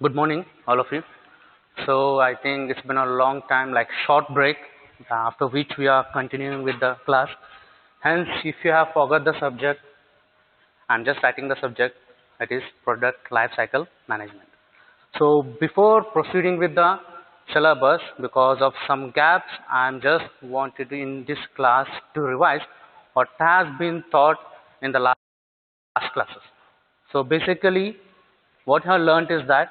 Good morning, all of you. So I think it's been a long time, like short break, after which we are continuing with the class. Hence, if you have forgot the subject, I'm just writing the subject, that is product lifecycle management. So before proceeding with the syllabus, because of some gaps, I'm just wanted in this class to revise what has been taught in the last classes. So basically, what I learned is that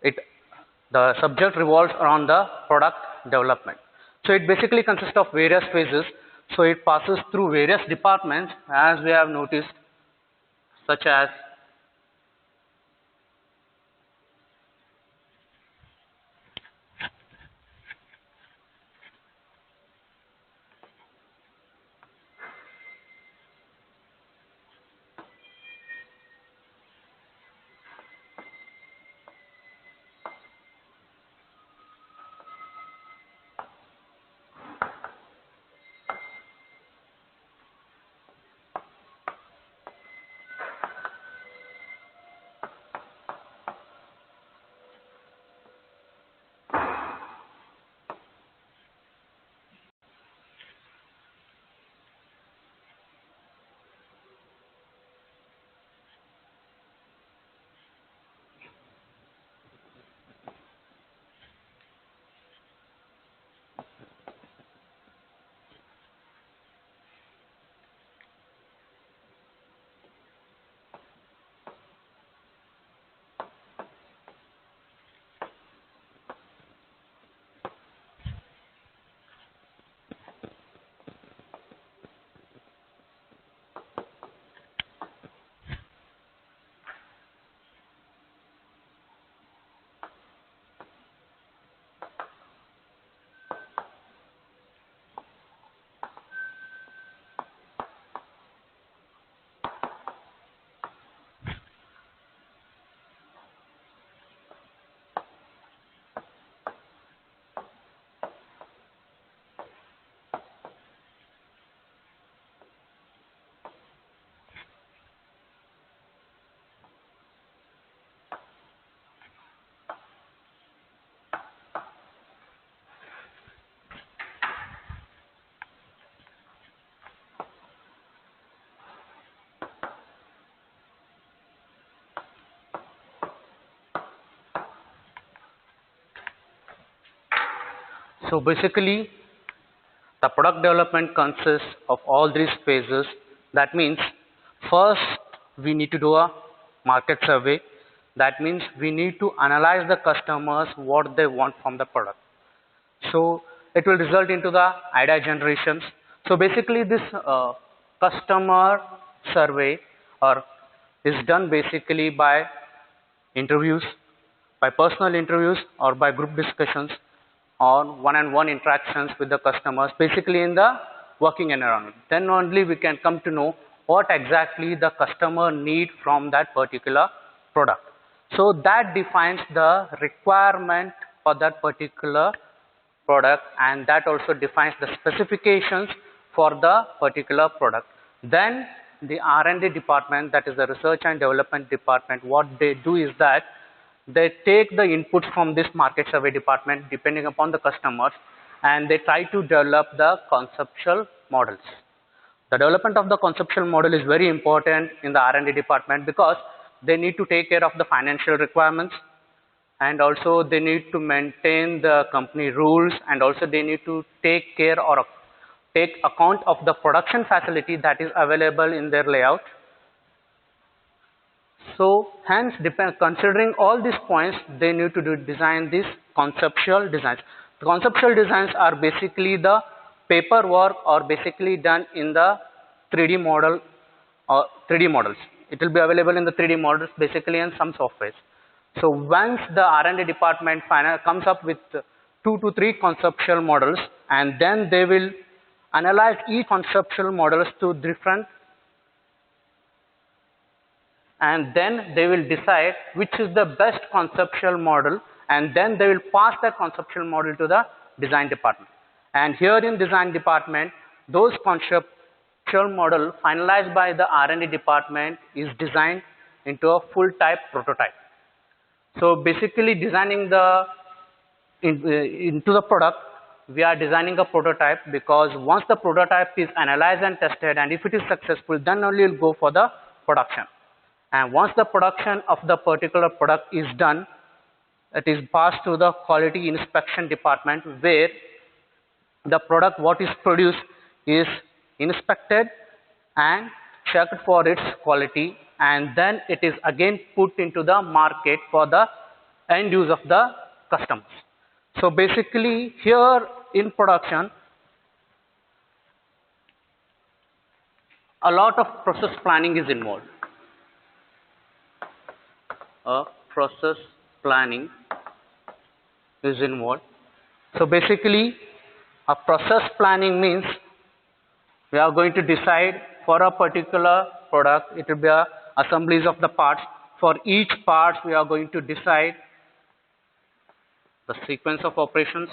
it the subject revolves around the product development. So it basically consists of various phases. So it passes through various departments as we have noticed, such as so basically the product development consists of all these phases. That means first we need to do a market survey. That means we need to analyze the customers what they want from the product. So it will result into the idea generations. So basically this customer survey or is done basically by interviews, by personal interviews or by group discussions or one-on-one interactions with the customers, basically in the working environment. Then only we can come to know what exactly the customer need from that particular product. So that defines the requirement for that particular product, and that also defines the specifications for the particular product. Then the R&D department, that is the research and development department, what they do is that they take the inputs from this market survey department depending upon the customers, and they try to develop the conceptual models. The development of the conceptual model is very important in the R&D department because they need to take care of the financial requirements, and also they need to maintain the company rules, and also they need to take care or take account of the production facility that is available in their layout. So hence, considering all these points, they need to design these conceptual designs. The conceptual designs are basically the paperwork or basically done in the 3D model or 3D models. It will be available in the 3D models basically in some softwares. So once the R&D department comes up with 2 to 3 conceptual models, and then they will analyze each conceptual models to different, and then they will decide which is the best conceptual model, and then they will pass that conceptual model to the design department. And here in design department, those conceptual model finalized by the R&D department is designed into a full type prototype. So basically designing into the product, we are designing a prototype, because once the prototype is analyzed and tested, and if it is successful, then only we'll go for the production. And once the production of the particular product is done, it is passed to the quality inspection department, where the product what is produced is inspected and checked for its quality, and then it is again put into the market for the end use of the customers. So basically here in production, a lot of process planning is involved. A process planning is involved. So basically a process planning means we are going to decide for a particular product, it will be assemblies of the parts. For each part we are going to decide the sequence of operations,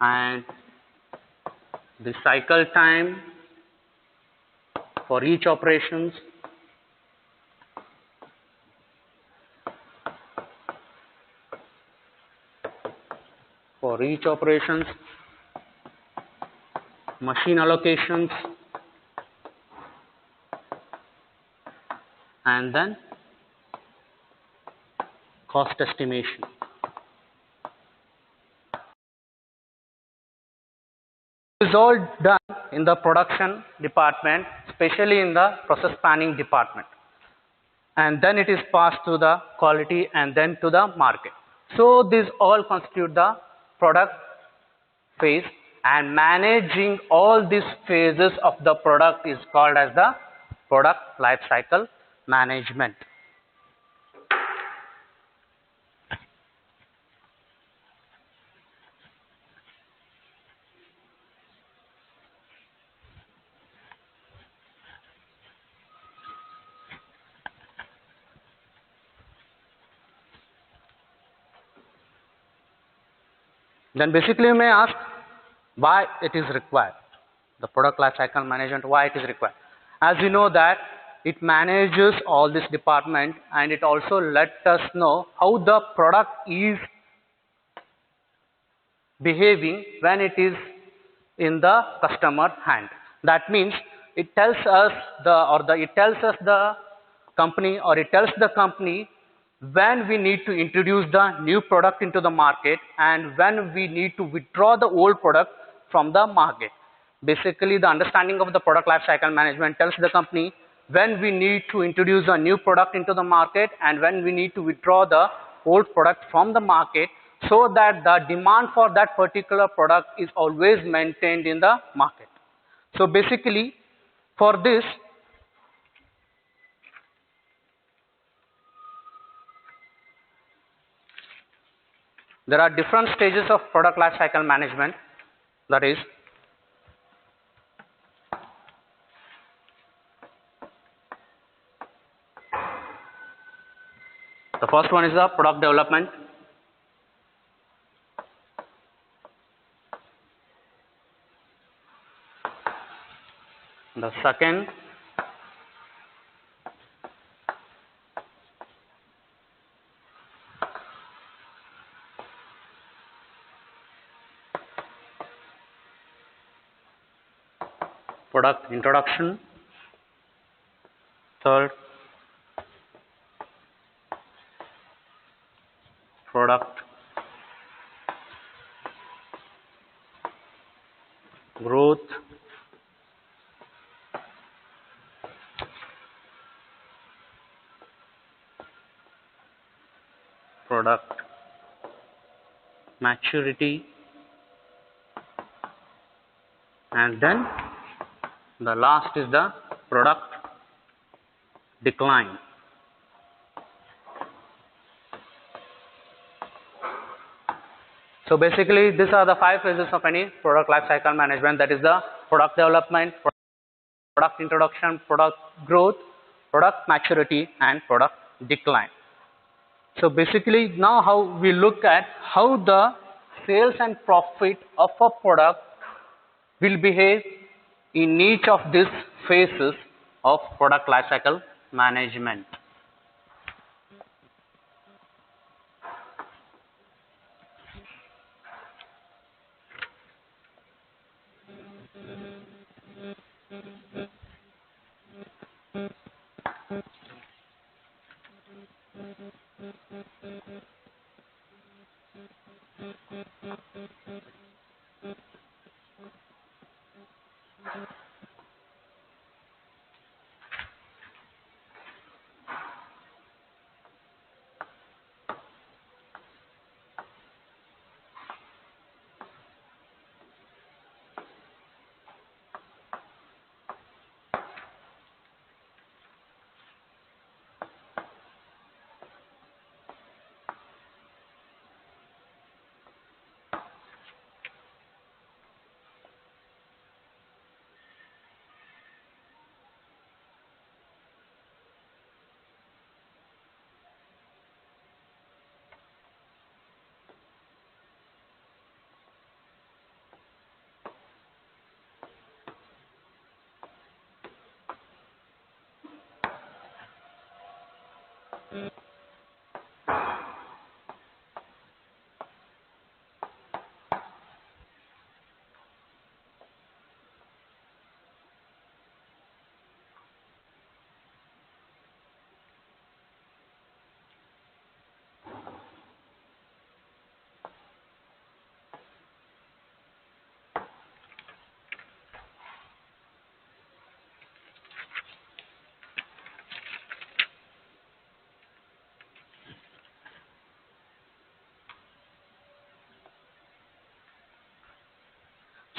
and the cycle time for each operations, machine allocations, and then cost estimation. This is all done in the production department, especially in the process planning department, and then it is passed to the quality and then to the market. So these all constitute the product phase, and managing all these phases of the product is called as the product life cycle management. Then basically you may ask why it is required. The product life cycle management, why it is required. As you know that it manages all this department, and it also lets us know how the product is behaving when it is in the customer hand. That means it tells us the company, or it tells the company when we need to introduce the new product into the market, and when we need to withdraw the old product from the market. Basically the understanding of the product life cycle management tells the company when we need to introduce a new product into the market, and when we need to withdraw the old product from the market, so that the demand for that particular product is always maintained in the market. So basically for this, there are different stages of product life cycle management. That is, the first one is the product development. The second product introduction. Third, product growth. Product maturity, and then the last is the product decline. So basically these are the 5 phases of any product life cycle management. That is the product development, product introduction, product growth, product maturity, and product decline. So basically now how we look at how the sales and profit of a product will behave in each of these phases of product lifecycle management.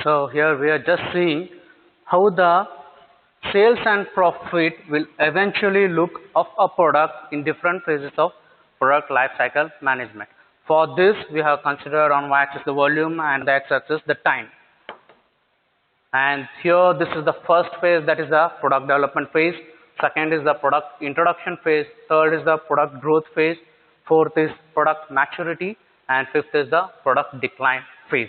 So here we are just seeing how the sales and profit will eventually look of a product in different phases of product life cycle management. For this, we have considered on y-axis the volume and the x-axis the time. And here this is the first phase, that is the product development phase. Second is the product introduction phase. Third is the product growth phase. Fourth is product maturity. And fifth is the product decline phase.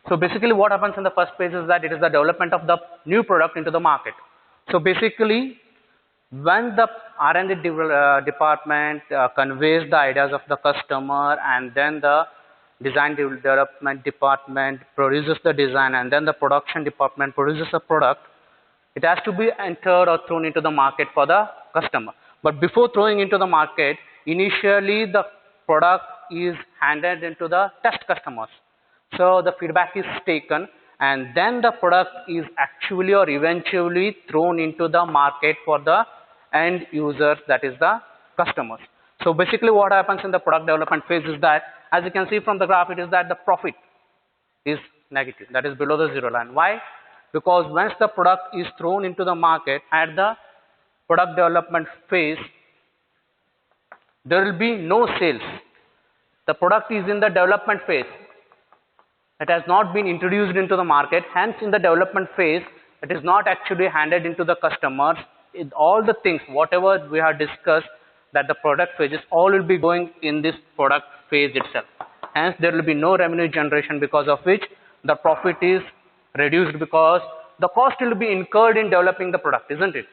So basically what happens in the first phase is that it is the development of the new product into the market. So basically when the R&D department conveys the ideas of the customer, and then the design development department produces the design, and then the production department produces a product, it has to be entered or thrown into the market for the customer. But before throwing into the market, initially the product is handed into the test customers. So the feedback is taken, and then the product is actually or eventually thrown into the market for the end users, that is the customers. So basically what happens in the product development phase is that, as you can see from the graph, it is that the profit is negative, that is below the zero line. Why? Because once the product is thrown into the market at the product development phase, there will be no sales. The product is in the development phase. It has not been introduced into the market. Hence, in the development phase, it is not actually handed into the customers. All the things, whatever we have discussed, that the product phases, all will be going in this product phase itself. Hence, there will be no revenue generation, because of which the profit is reduced, because the cost will be incurred in developing the product, isn't it?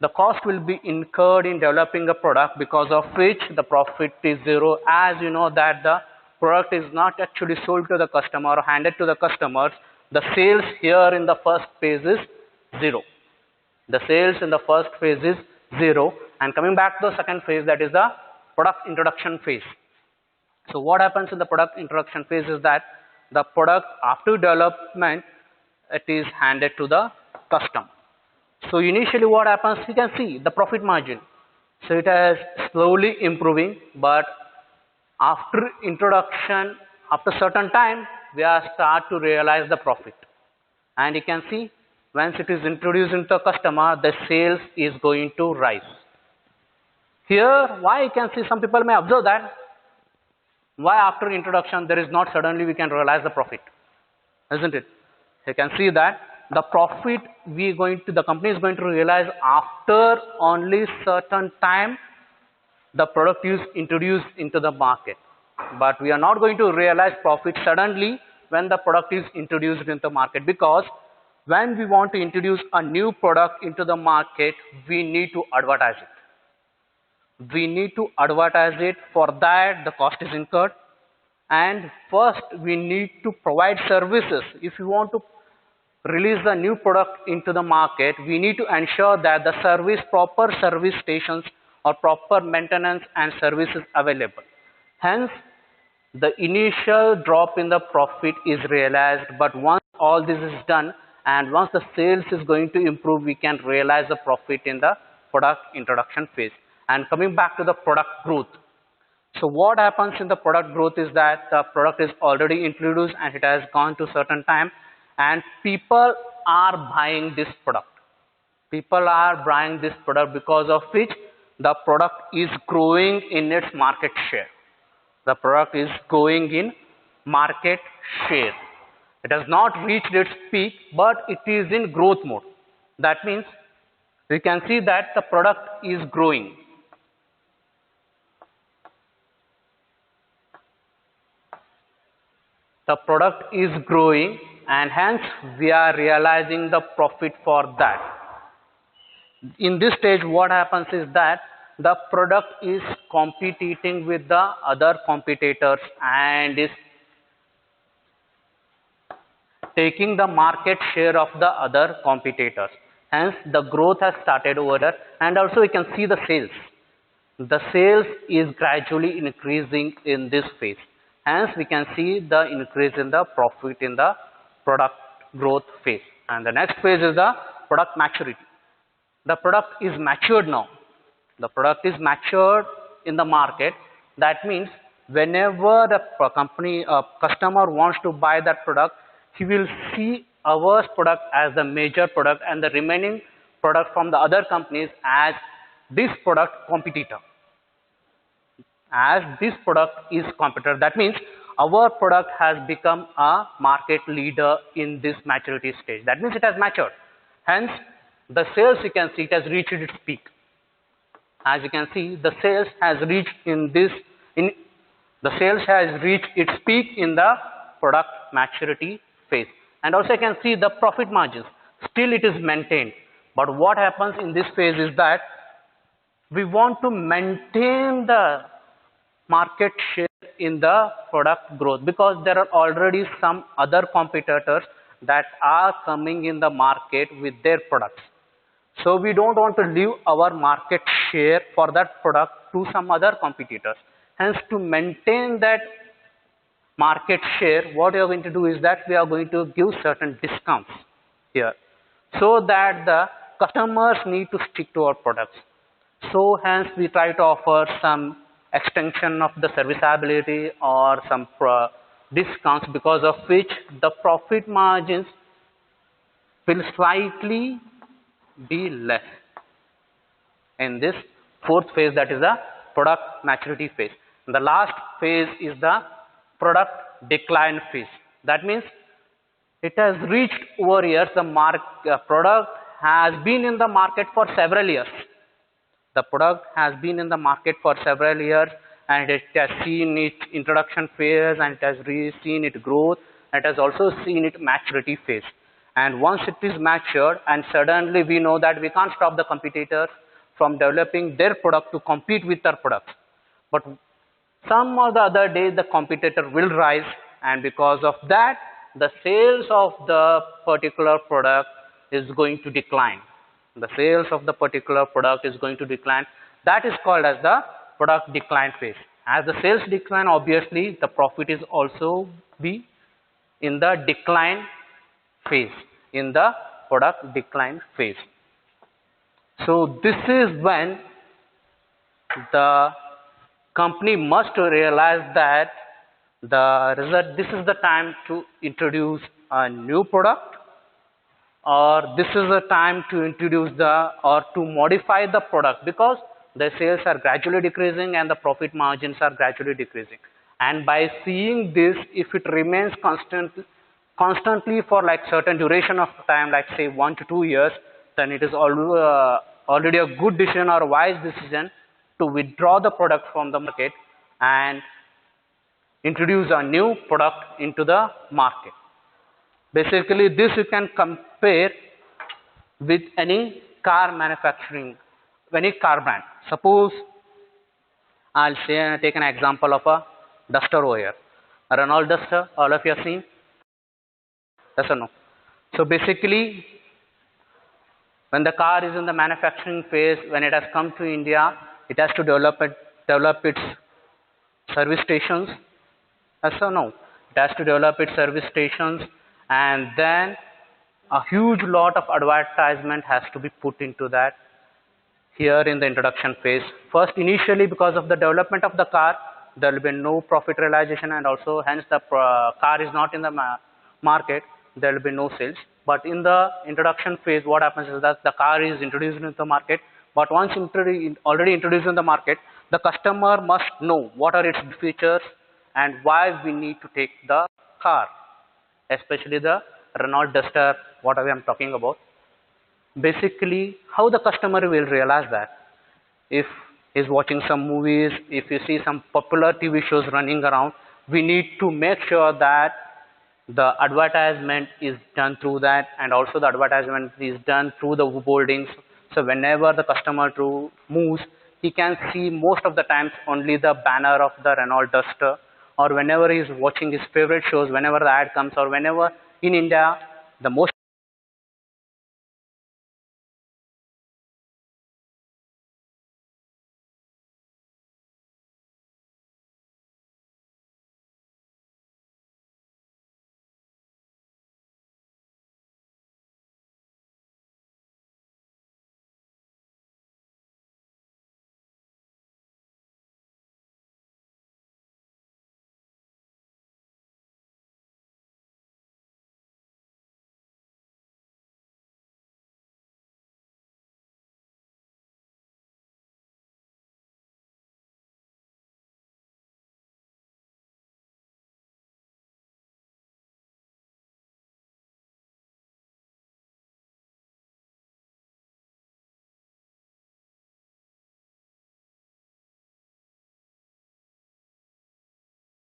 The cost will be incurred in developing a product, because of which the profit is zero, as you know that the product is not actually sold to the customer or handed to the customers. The sales here in the first phase is zero. The sales in the first phase is zero. And coming back to the second phase, that is the product introduction phase. So what happens in the product introduction phase is that the product after development, it is handed to the customer. So initially what happens, you can see the profit margin. So it is slowly improving, but after introduction, after certain time, we are start to realize the profit. And you can see once it is introduced into the customer, the sales is going to rise. Here, why you can see some people may observe that why after introduction there is not suddenly we can realize the profit, isn't it? You can see that the profit the company is going to realize after only certain time the product is introduced into the market. But we are not going to realize profit suddenly when the product is introduced into the market, because When we want to introduce a new product into the market, we need to advertise it. We need to advertise it. For that, the cost is incurred. And first, we need to provide services. If you want to release the new product into the market, we need to ensure that the proper service stations or proper maintenance and services available. Hence, the initial drop in the profit is realized, but once all this is done and once the sales is going to improve, we can realize the profit in the product introduction phase. And coming back to the product growth. So what happens in the product growth is that the product is already introduced and it has gone to certain time and people are buying this product. People are buying this product because of which the product is growing in its market share. The product is going in market share. It has not reached its peak, but it is in growth mode. That means we can see that the product is growing. The product is growing and hence we are realizing the profit for that. In this stage, what happens is that the product is competing with the other competitors and is taking the market share of the other competitors. Hence, the growth has started over there, and also we can see the sales. The sales is gradually increasing in this phase. Hence, we can see the increase in the profit in the product growth phase. And the next phase is the product maturity. The product is matured now. The product is matured in the market. That means whenever the customer wants to buy that product, he will see our product as the major product and the remaining product from the other companies as this product competitor. As this product is competitor, that means our product has become a market leader in this maturity stage. That means it has matured. Hence, the sales, you can see it has reached its peak. As you can see, the sales has reached its peak in the product maturity phase. And also you can see the profit margins. Still it is maintained. But what happens in this phase is that we want to maintain the market share in the product growth because there are already some other competitors that are coming in the market with their products. So we don't want to leave our market share for that product to some other competitors. Hence, to maintain that market share, what we are going to do is that we are going to give certain discounts here so that the customers need to stick to our products. So hence we try to offer some extension of the serviceability or some discounts, because of which the profit margins will slightly be less in this fourth phase, that is the product maturity phase. The last phase is the product decline phase. That means it has reached over years, the product has been in the market for several years. The product has been in the market for several years and it has seen its introduction phase and it has seen its growth, and it has also seen its maturity phase. And once it is matured, and suddenly we know that we can't stop the competitors from developing their product to compete with our products. But some or the other day the competitor will rise, and because of that the sales of the particular product is going to decline. The sales of the particular product is going to decline. That is called as the product decline phase. As the sales decline, obviously the profit is also be in the decline phase, in the product decline phase. So this is when the company must realize that this is the time to introduce a new product, or this is the time to introduce or to modify the product, because the sales are gradually decreasing and the profit margins are gradually decreasing. And by seeing this, if it remains constantly for like certain duration of time, like say 1 to 2 years, then it is already a good decision or a wise decision to withdraw the product from the market and introduce a new product into the market. Basically, this you can compare with any car manufacturing, any car brand. Suppose I'll say take an example of a Duster over here. A Renault Duster, all of you have seen? Yes or no? So basically, when the car is in the manufacturing phase, when it has come to India, it has to develop its service stations. Yes or no? It has to develop its service stations, and then a huge lot of advertisement has to be put into that here in the introduction phase. First, initially, because of the development of the car, there will be no profit realization, and also hence the car is not in the market, there will be no sales. But in the introduction phase, what happens is that the car is introduced into the market, but once already introduced in the market, the customer must know what are its features and why we need to take the car, especially the Renault Duster, whatever I'm talking about. Basically, how the customer will realize that if he's watching some movies, if you see some popular TV shows running around, we need to make sure that the advertisement is done through that, and also the advertisement is done through the boardings. So whenever the customer moves, he can see most of the times only the banner of the Renault Duster, or whenever he is watching his favorite shows, whenever the ad comes, or whenever in India, the most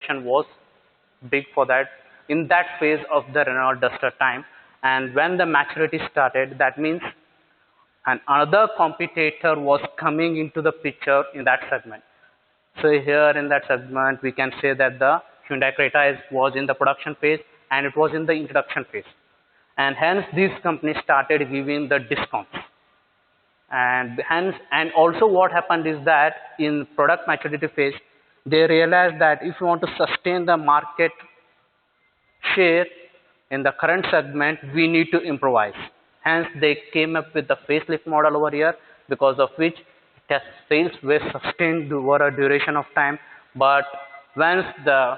was big for that in that phase of the Renault Duster time. And when the maturity started, that means another competitor was coming into the picture in that segment. So here in that segment, we can say that the Hyundai Creta was in the production phase and it was in the introduction phase. And hence these companies started giving the discounts. And also what happened is that in product maturity phase, they realized that if you want to sustain the market share in the current segment, we need to improvise. Hence, they came up with the facelift model over here, because of which sales were sustained over a duration of time. But once the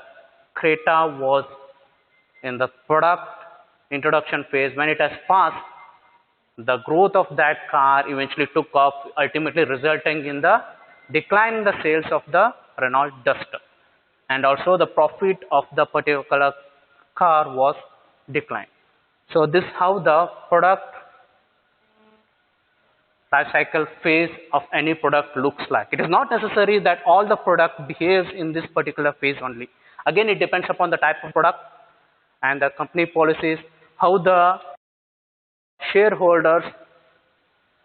Creta was in the product introduction phase, when it has passed, the growth of that car eventually took off, ultimately resulting in the decline in the sales of the Renault Duster. And also the profit of the particular car was declined. So this is how the product life cycle phase of any product looks like. It is not necessary that all the product behaves in this particular phase only. Again, it depends upon the type of product and the company policies, how the shareholders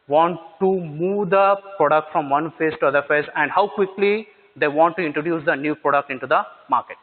want to move the product from one phase to other phase, and how quickly they want to introduce the new product into the market.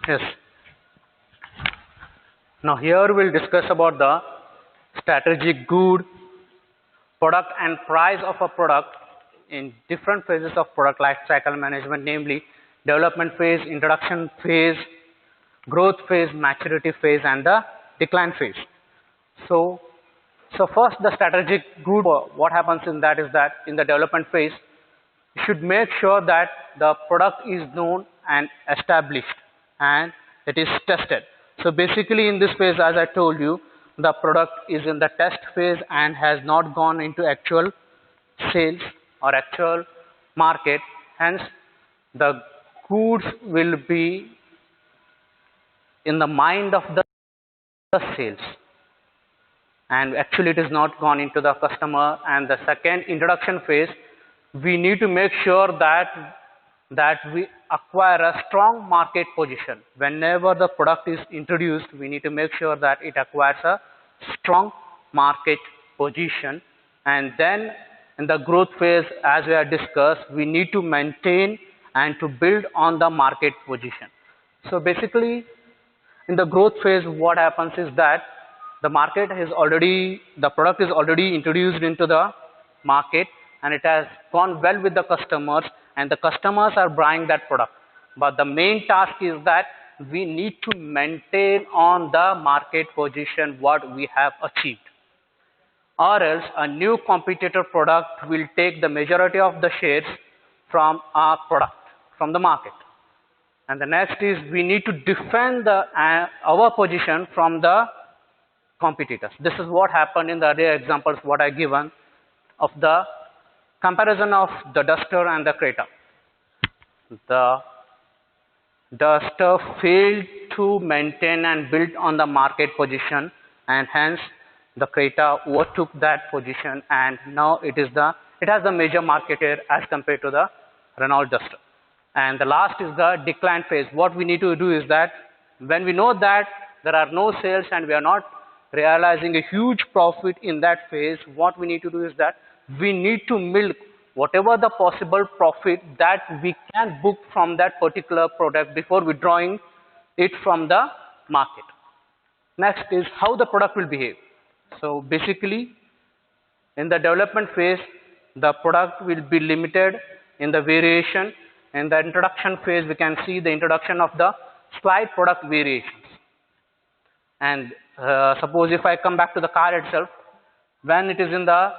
Yes. Now here we'll discuss about the strategic good, product and price of a product in different phases of product life cycle management, namely development phase, introduction phase, growth phase, maturity phase and the decline phase. So So first, the strategic good, what happens in that is that in the development phase, you should make sure that the product is known and established and it is tested. So basically in this phase, as I told you, the product is in the test phase and has not gone into actual sales or actual market. Hence, the goods will be in the mind of the sales, and actually it is not gone into the customer. And the second, introduction phase, we need to make sure that we acquire a strong market position. Whenever the product is introduced, we need to make sure that it acquires a strong market position. And then in the growth phase, as we have discussed, we need to maintain and to build on the market position. So basically in the growth phase, what happens is that the product is already introduced into the market and it has gone well with the customers and the customers are buying that product. But the main task is that we need to maintain on the market position what we have achieved, or else a new competitor product will take the majority of the shares from our product, from the market. And the next is we need to defend our position from the competitors. This is what happened in the earlier examples what I given of the comparison of the Duster and the Creta. The Duster failed to maintain and build on the market position, and hence the Creta overtook that position, and now it has the major market share as compared to the Renault Duster. And the last is the decline phase. What we need to do is that when we know that there are no sales and we are not realizing a huge profit in that phase, what we need to do is that we need to milk whatever the possible profit that we can book from that particular product before withdrawing it from the market. Next is how the product will behave. So basically in the development phase, the product will be limited in the variation. In the introduction phase, we can see the introduction of the slight product variations. And suppose if I come back to the car itself, when it is in the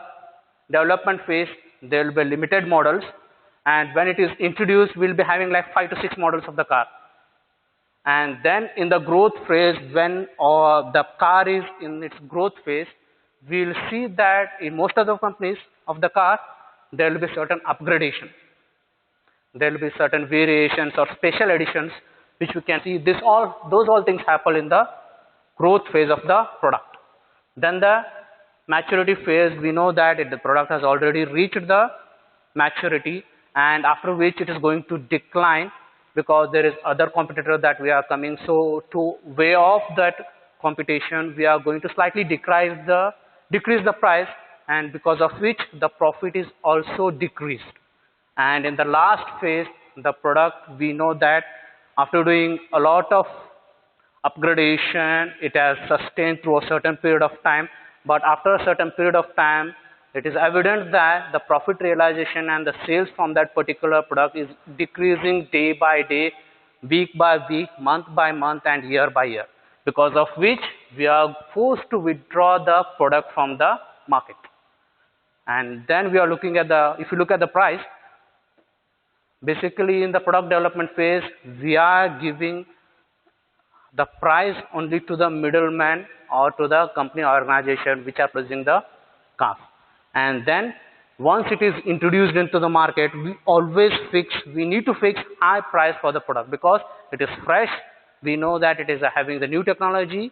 development phase, there will be limited models, and when it is introduced, we'll be having like 5 to 6 models of the car. And then in the growth phase, when the car is in its growth phase, we'll see that in most of the companies of the car, there will be certain upgradation. There will be certain variations or special editions which we can see. Those all things happen in the growth phase of the product. Then the maturity phase, we know that the product has already reached the maturity, and after which it is going to decline because there is other competitor that we are coming. So to weigh off that competition, we are going to slightly decrease the price, and because of which the profit is also decreased. And in the last phase, the product, we know that after doing a lot of upgradation, it has sustained through a certain period of time. But after a certain period of time, it is evident that the profit realization and the sales from that particular product is decreasing day by day, week by week, month by month, and year by year, because of which we are forced to withdraw the product from the market. And then we are looking at if you look at the price, basically in the product development phase, we are giving the price only to the middleman or to the company organization which are producing the car. And then once it is introduced into the market, we need to fix high price for the product because it is fresh. We know that it is having the new technology,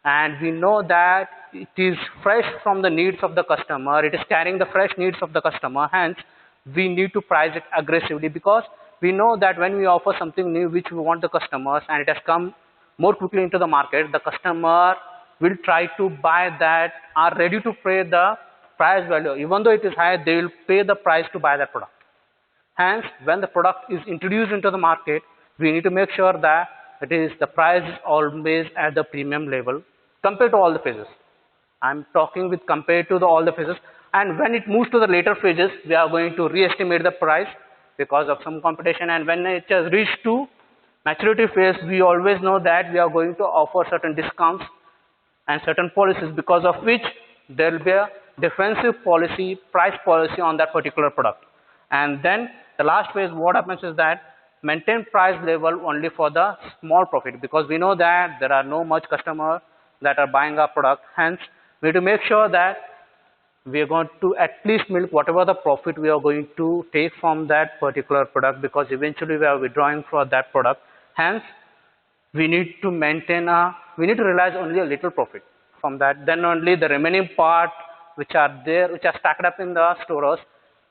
and we know that it is fresh from the needs of the customer. It is carrying the fresh needs of the customer. Hence, we need to price it aggressively because we know that when we offer something new which we want the customers and it has come more quickly into the market, the customer will try to buy that, are ready to pay the price value. Even though it is high, they will pay the price to buy that product. Hence, when the product is introduced into the market, we need to make sure that the price is always at the premium level compared to all the phases. I'm talking with compared to all the phases. And when it moves to the later phases, we are going to re-estimate the price because of some competition. And when it has reached to maturity phase, we always know that we are going to offer certain discounts and certain policies, because of which there will be a defensive policy, price policy on that particular product. And then the last phase, what happens is that maintain price level only for the small profit, because we know that there are no much customers that are buying our product. Hence, we need to make sure that we are going to at least milk whatever the profit we are going to take from that particular product, because eventually we are withdrawing for that product. Hence, we need to we need to realize only a little profit from that. Then only the remaining part which are there, which are stacked up in the stores,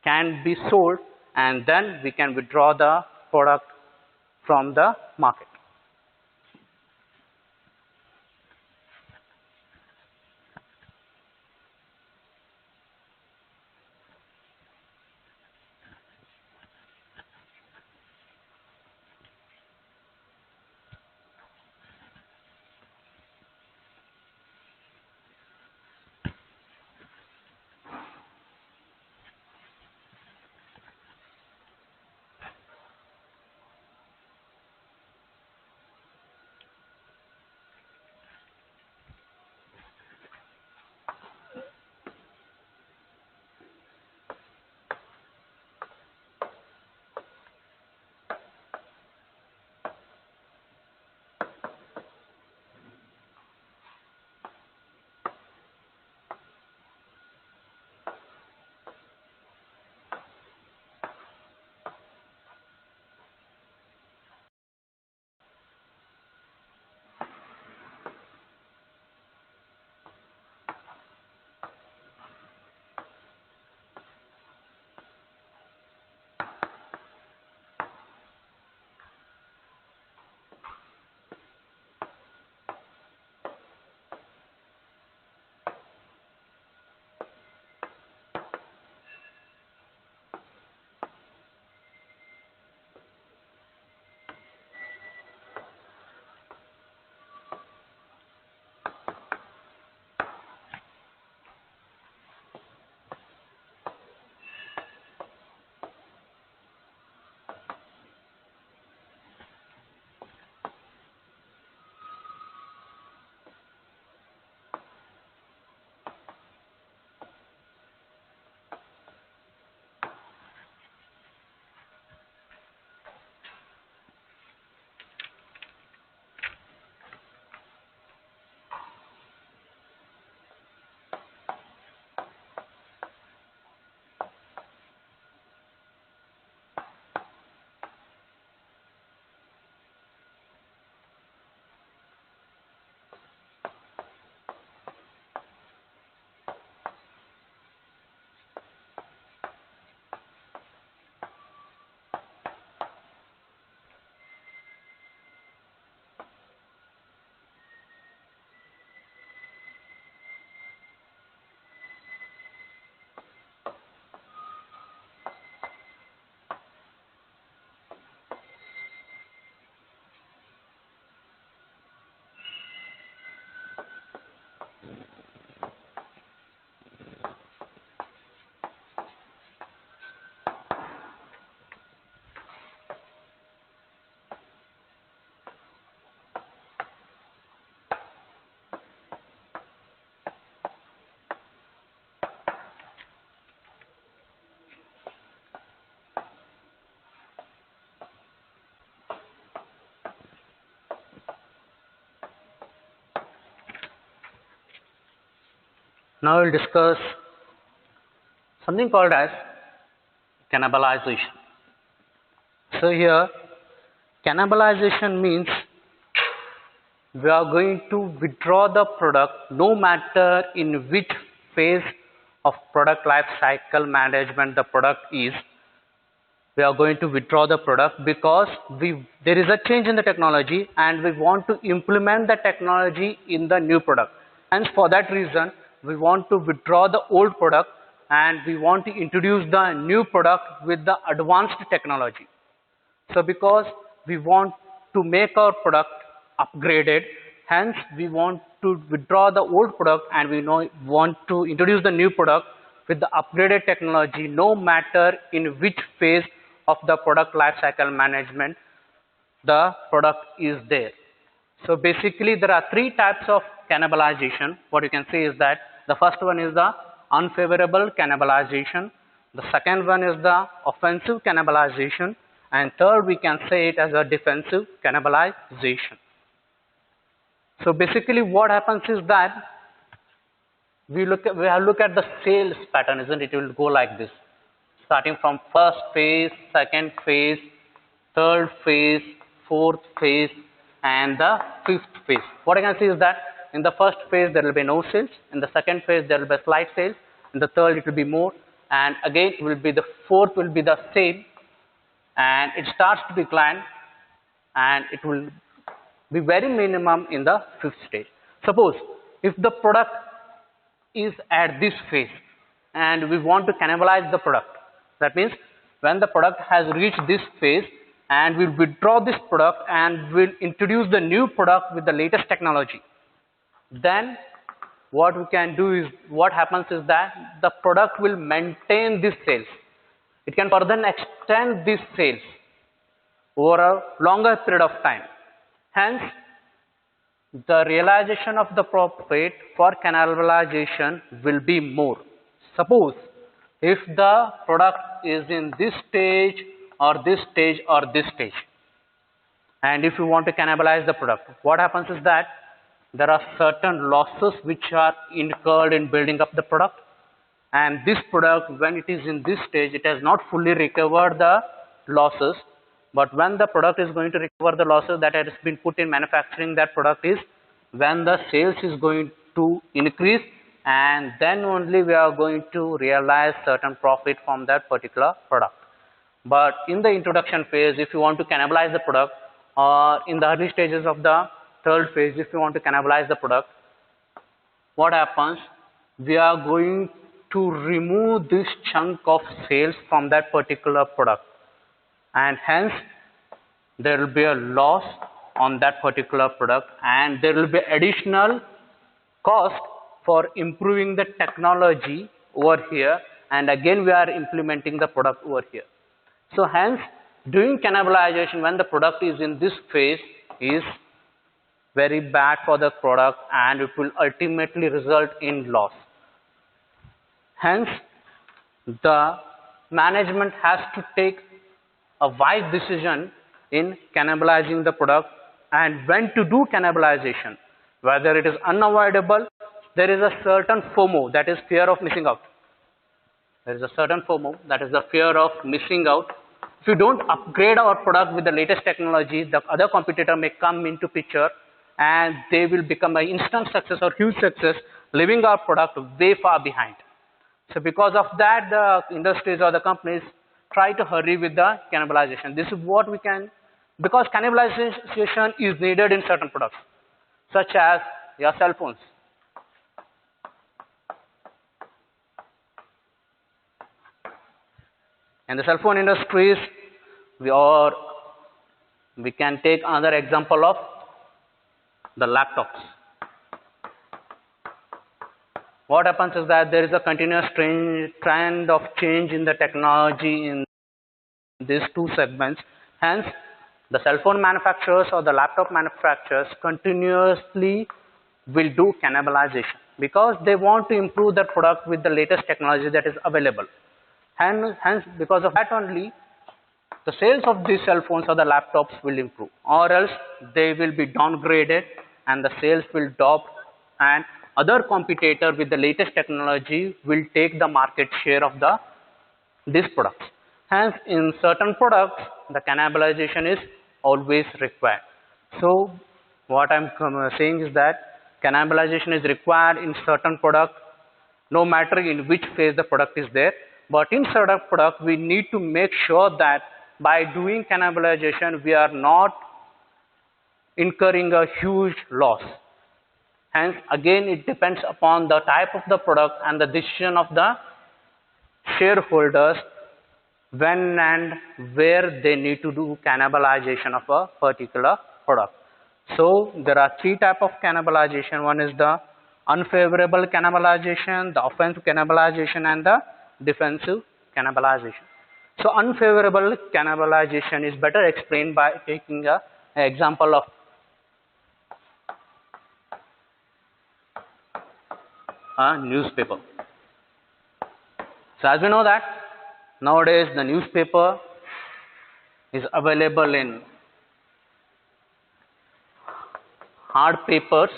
can be sold, and then we can withdraw the product from the market. Now we'll discuss something called as cannibalization. So here, cannibalization means we are going to withdraw the product no matter in which phase of product life cycle management the product is. We are going to withdraw the product because there is a change in the technology and we want to implement the technology in the new product. Hence, for that reason, we want to withdraw the old product and we want to introduce the new product with the advanced technology. So because we want to make our product upgraded, hence we want to withdraw the old product and we want to introduce the new product with the upgraded technology no matter in which phase of the product life cycle management the product is there. So basically there are three types of cannibalization. What you can say is that The first one is the unfavorable cannibalization. The second one is the offensive cannibalization. And third, we can say it as a defensive cannibalization. So basically what happens is that we have look at the sales pattern, isn't it? It will go like this. Starting from first phase, second phase, third phase, fourth phase, and the fifth phase. What I can see is that in the first phase there will be no sales, in the second phase there will be slight sales, in the third it will be more, and again it will be the fourth will be the same, and it starts to decline, and it will be very minimum in the fifth stage. Suppose if the product is at this phase and we want to cannibalize the product, that means when the product has reached this phase and we'll withdraw this product and we'll introduce the new product with the latest technology, then what we can do is, what happens is that the product will maintain this sales. It can further extend this sales over a longer period of time. Hence, the realization of the profit for cannibalization will be more. Suppose if the product is in this stage or this stage or this stage, and if you want to cannibalize the product, what happens is that there are certain losses which are incurred in building up the product, and this product, when it is in this stage, it has not fully recovered the losses. But when the product is going to recover the losses that has been put in manufacturing that product is when the sales is going to increase, and then only we are going to realize certain profit from that particular product. But in the introduction phase, if you want to cannibalize the product, or in the early stages of the third phase, if you want to cannibalize the product, what happens? We are going to remove this chunk of sales from that particular product, and hence there will be a loss on that particular product, and there will be additional cost for improving the technology over here, and again we are implementing the product over here. So hence, doing cannibalization when the product is in this phase is very bad for the product, and it will ultimately result in loss. Hence, the management has to take a wise decision in cannibalizing the product, and when to do cannibalization, whether it is unavoidable. There is a certain FOMO, that is fear of missing out. There is a certain FOMO, that is the fear of missing out. If you don't upgrade our product with the latest technology, the other competitor may come into picture and they will become an instant success or huge success, leaving our product way far behind. So because of that, the industries or the companies try to hurry with the cannibalization. This is what we can, because cannibalization is needed in certain products, such as your cell phones. In the cell phone industries, we can take another example of the laptops. What happens is that there is a continuous trend of change in the technology in these two segments. Hence, the cell phone manufacturers or the laptop manufacturers continuously will do cannibalization because they want to improve their product with the latest technology that is available. Hence, because of that only, the sales of these cell phones or the laptops will improve, or else they will be downgraded and the sales will drop, and other competitor with the latest technology will take the market share of these products. Hence, in certain products, the cannibalization is always required. So, what I'm saying is that cannibalization is required in certain product, no matter in which phase the product is there. But in certain product, we need to make sure that by doing cannibalization, we are not incurring a huge loss. Hence, again, it depends upon the type of the product and the decision of the shareholders when and where they need to do cannibalization of a particular product. So, there are three types of cannibalization. One is the unfavorable cannibalization, the offensive cannibalization, and the defensive cannibalization. So, unfavorable cannibalization is better explained by taking an example of a newspaper. So as we know that nowadays the newspaper is available in hard papers,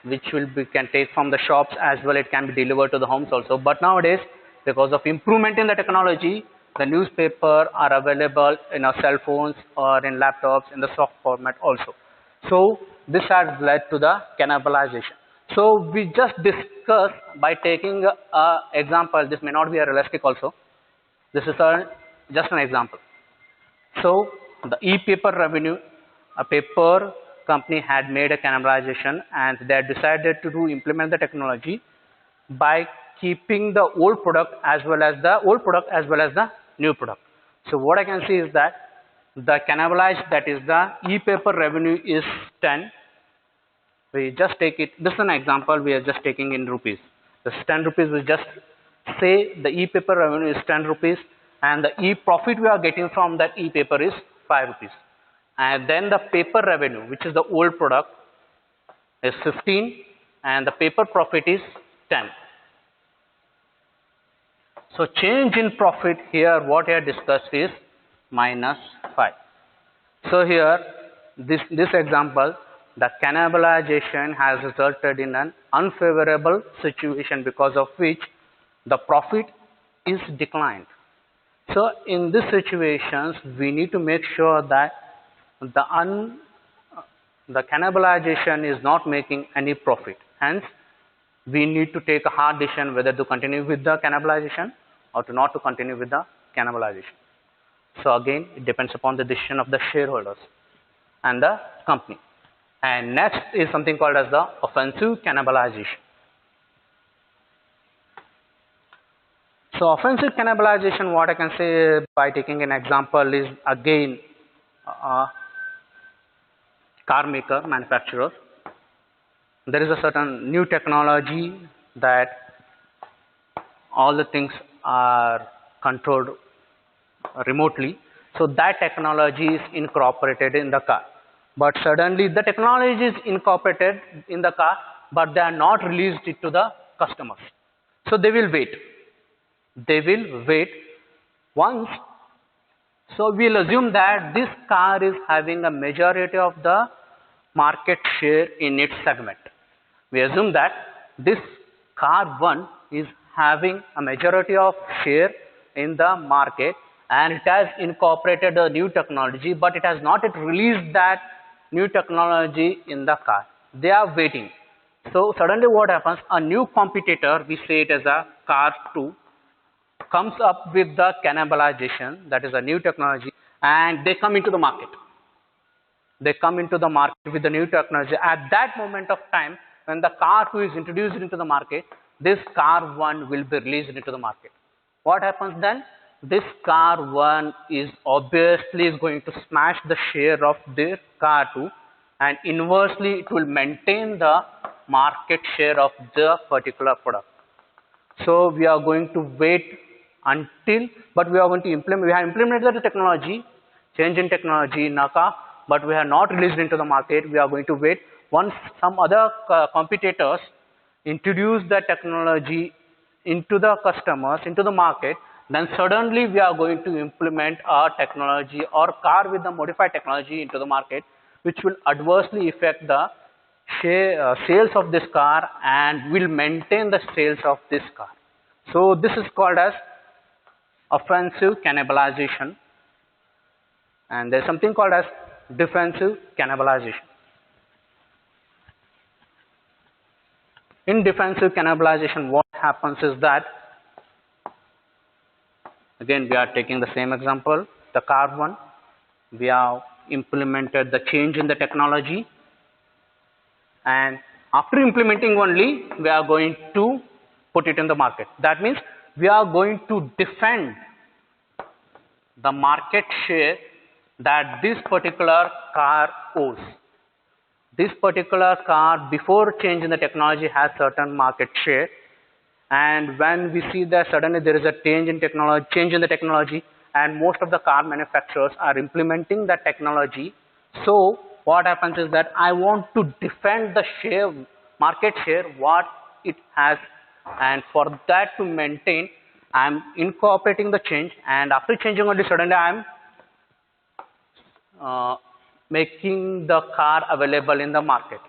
which can take from the shops, as well it can be delivered to the homes also. But nowadays, because of improvement in the technology, the newspaper are available in our cell phones or in laptops in the soft format also. So this has led to the cannibalization. So we just discussed by taking a example. This may not be a realistic also. This is just an example. So the e-paper revenue, a paper company had made a cannibalization, and they had decided to implement the technology by keeping the old product as well as the new product. So what I can see is that the cannibalized, that is the e-paper revenue, is 10. We just take it, this is an example we are just taking in rupees. This is 10 rupees. We just say the e-paper revenue is 10 rupees, and the e-profit we are getting from that e-paper is 5 rupees. And then the paper revenue, which is the old product, is 15, and the paper profit is 10. So change in profit here, what I have discussed, is minus 5. So here, this example, the cannibalization has resulted in an unfavorable situation, because of which the profit is declined. So in these situations, we need to make sure that the cannibalization is not making any profit. Hence, we need to take a hard decision whether to continue with the cannibalization or to not to continue with the cannibalization. So again, it depends upon the decision of the shareholders and the company. And next is something called as the offensive cannibalization. So offensive cannibalization, what I can say by taking an example, is again car maker, manufacturer. There is a certain new technology that all the things are controlled remotely. So that technology is incorporated in the car. But suddenly the technology is incorporated in the car, but they are not released it to the customers. So they will wait. They will wait once. So we'll assume that this car is having a majority of the market share in its segment. We assume that this car 1 is having a majority of share in the market, and it has incorporated a new technology, but it has not yet released that new technology in the car. They are waiting. So suddenly what happens, a new competitor, we say it as a car 2, comes up with the cannibalization, that is a new technology, and they come into the market. They come into the market with the new technology. At that moment of time, when the car 2 is introduced into the market, this car 1 will be released into the market. What happens then? This car 1 is obviously going to smash the share of their car 2, and inversely it will maintain the market share of the particular product. So we are going to wait until, but we are going to implement, we have implemented the technology, change in technology in NACA, but we have not released into the market. We are going to wait once some other competitors introduce the technology into the customers, into the market, then suddenly we are going to implement our technology or car with the modified technology into the market, which will adversely affect the sales of this car and will maintain the sales of this car. So this is called as offensive cannibalization, and there is something called as defensive cannibalization. In defensive cannibalization, what happens is that, again we are taking the same example, the car 1, we have implemented the change in the technology, and after implementing only we are going to put it in the market. That means we are going to defend the market share that this particular car owes. This particular car before change in the technology has certain market share, and when we see that suddenly there is a change in the technology, and most of the car manufacturers are implementing the technology. So what happens is that I want to defend the market share what it has and for that to maintain, I'm incorporating the change, and after changing only suddenly I'm making the car available in the market.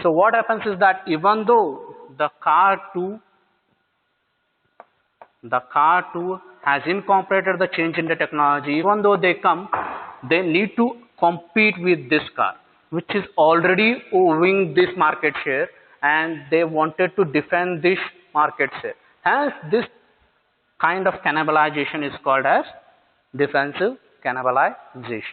So what happens is that even though the car 2 has incorporated the change in the technology, even though they come, they need to compete with this car, which is already owing this market share, and they wanted to defend this market share. Hence, this kind of cannibalization is called as defensive cannibalization.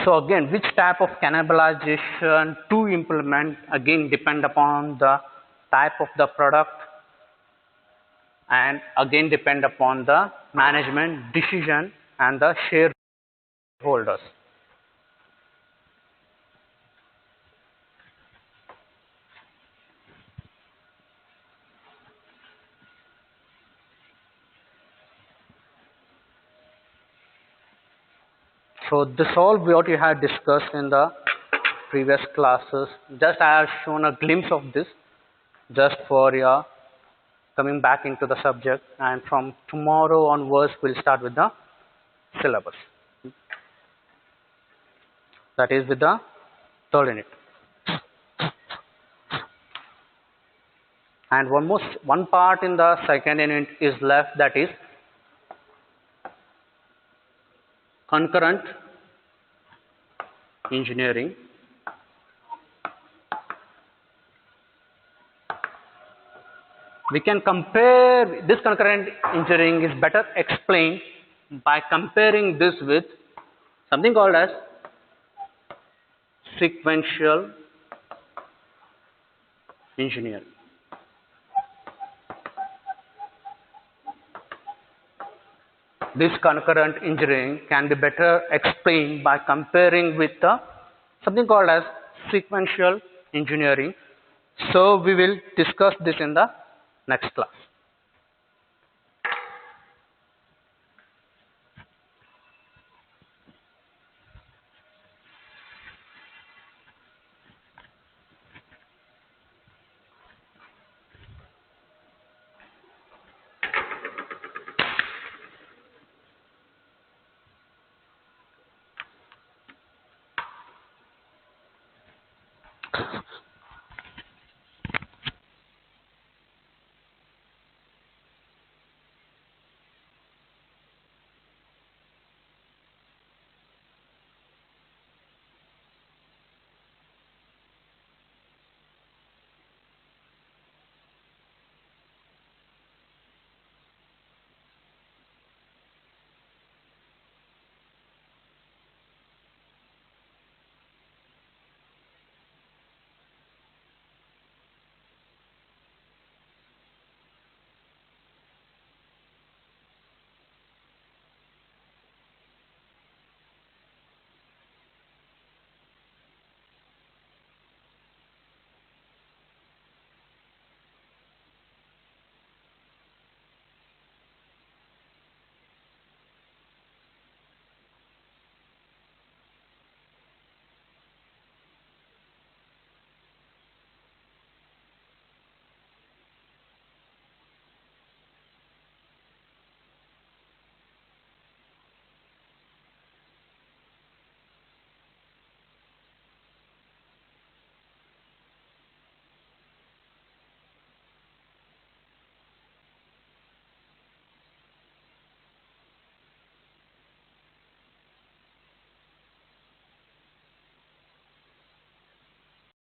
So again, which type of cannibalization to implement again depend upon the type of the product, and again depend upon the management decision and the shareholders. So this all what we had discussed in the previous classes. Just I have shown a glimpse of this just for your coming back into the subject, and from tomorrow onwards we'll start with the syllabus. That is with the third unit. And one part in the second unit is left, that is concurrent engineering. We can compare this concurrent engineering is better explained by comparing this with something called as sequential engineering. This concurrent engineering can be better explained by comparing with something called as sequential engineering. So we will discuss this in the next class.